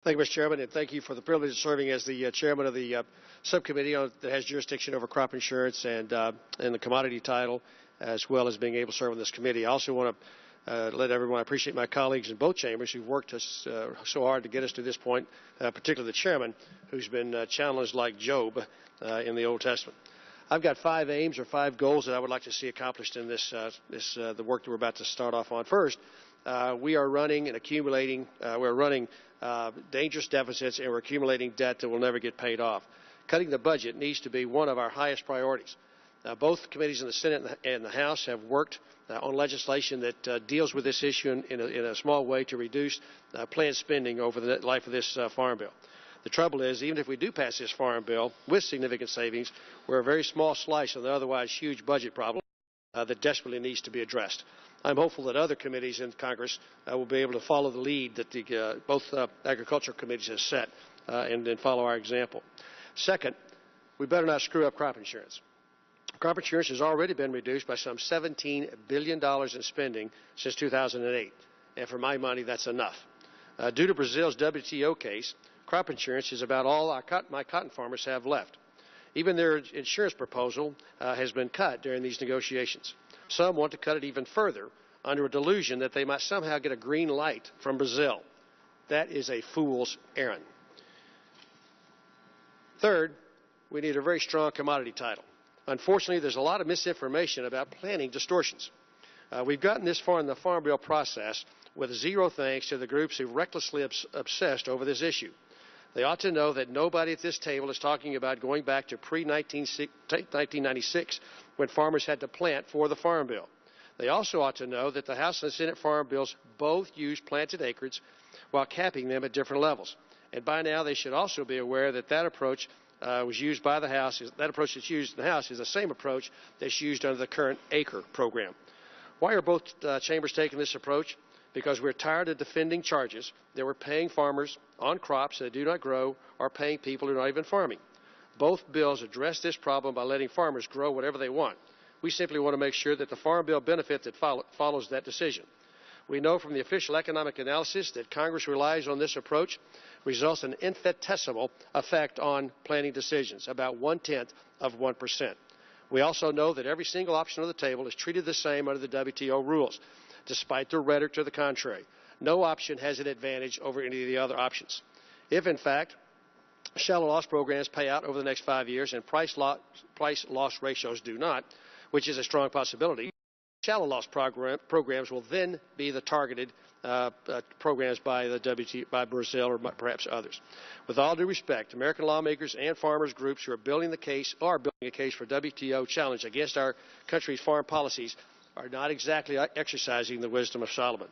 Thank you, Mr. Chairman, and thank you for the privilege of serving as the chairman of the subcommittee that has jurisdiction over crop insurance and the commodity title, as well as being able to serve on this committee. I also want to let everyone appreciate my colleagues in both chambers who've worked us so hard to get us to this point, particularly the chairman, who's been challenged like Job in the Old Testament. I've got 5 aims or 5 goals that I would like to see accomplished in the work that we're about to start off on. First, we are running and accumulating, dangerous deficits, and we're accumulating debt that will never get paid off. Cutting the budget needs to be one of our highest priorities. Both committees in the Senate and the House have worked on legislation that deals with this issue in a small way to reduce planned spending over the life of this farm bill. The trouble is, even if we do pass this farm bill with significant savings, we're a very small slice of the otherwise huge budget problem that desperately needs to be addressed. I'm hopeful that other committees in Congress will be able to follow the lead that both agricultural committees have set and follow our example. Second, we better not screw up crop insurance. Crop insurance has already been reduced by some $17 billion in spending since 2008, and for my money, that's enough. Due to Brazil's WTO case, crop insurance is about all my cotton farmers have left. Even their insurance proposal has been cut during these negotiations. Some want to cut it even further under a delusion that they might somehow get a green light from Brazil. That is a fool's errand. Third, we need a very strong commodity title. Unfortunately, there's a lot of misinformation about planning distortions. We've gotten this far in the Farm Bill process with zero thanks to the groups who recklessly obsessed over this issue. They ought to know that nobody at this table is talking about going back to pre-1996 when farmers had to plant for the Farm Bill. They also ought to know that the House and Senate Farm Bills both use planted acreage while capping them at different levels. And by now they should also be aware that that approach was used by the House. That approach that's used in the House is the same approach that's used under the current ACRE program. Why are both chambers taking this approach? Because we're tired of defending charges that we're paying farmers on crops that do not grow or paying people who are not even farming. Both bills address this problem by letting farmers grow whatever they want. We simply want to make sure that the Farm Bill benefit that follows that decision. We know from the official economic analysis that Congress relies on this approach results in an infinitesimal effect on planning decisions, about 0.1%. We also know that every single option on the table is treated the same under the WTO rules, despite the rhetoric to the contrary. No option has an advantage over any of the other options. If, in fact, shallow loss programs pay out over the next 5 years and price loss ratios do not, which is a strong possibility, shallow loss programs will then be the targeted programs by Brazil or perhaps others. With all due respect, American lawmakers and farmers groups who are building a case for WTO challenge against our country's foreign policies are not exactly exercising the wisdom of Solomon.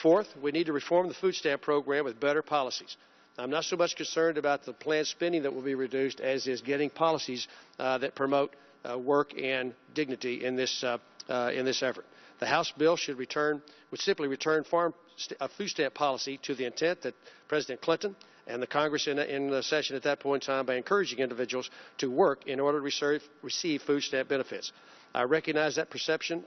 Fourth, we need to reform the food stamp program with better policies. I'm not so much concerned about the planned spending that will be reduced as is getting policies that promote work and dignity in this effort. The House bill would simply return food stamp policy to the intent that President Clinton and the Congress in the session at that point in time by encouraging individuals to work in order to receive food stamp benefits. I recognize that perception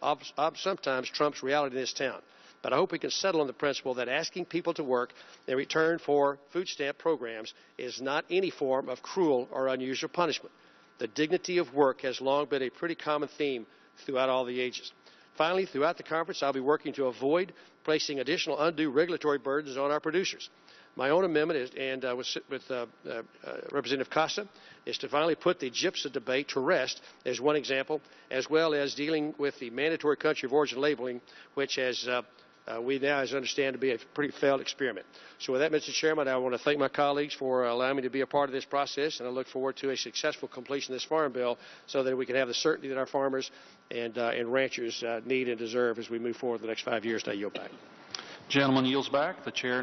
sometimes trumps reality in this town, but I hope we can settle on the principle that asking people to work in return for food stamp programs is not any form of cruel or unusual punishment. The dignity of work has long been a pretty common theme throughout all the ages. Finally, throughout the conference, I'll be working to avoid placing additional undue regulatory burdens on our producers. My own amendment with Representative Costa is to finally put the GIPSA debate to rest as one example, as well as dealing with the mandatory country of origin labeling, which we now understand to be a pretty failed experiment. So with that, Mr. Chairman, I want to thank my colleagues for allowing me to be a part of this process, and I look forward to a successful completion of this farm bill so that we can have the certainty that our farmers and ranchers need and deserve as we move forward the next 5 years. I yield back. Gentleman yields back. The chair.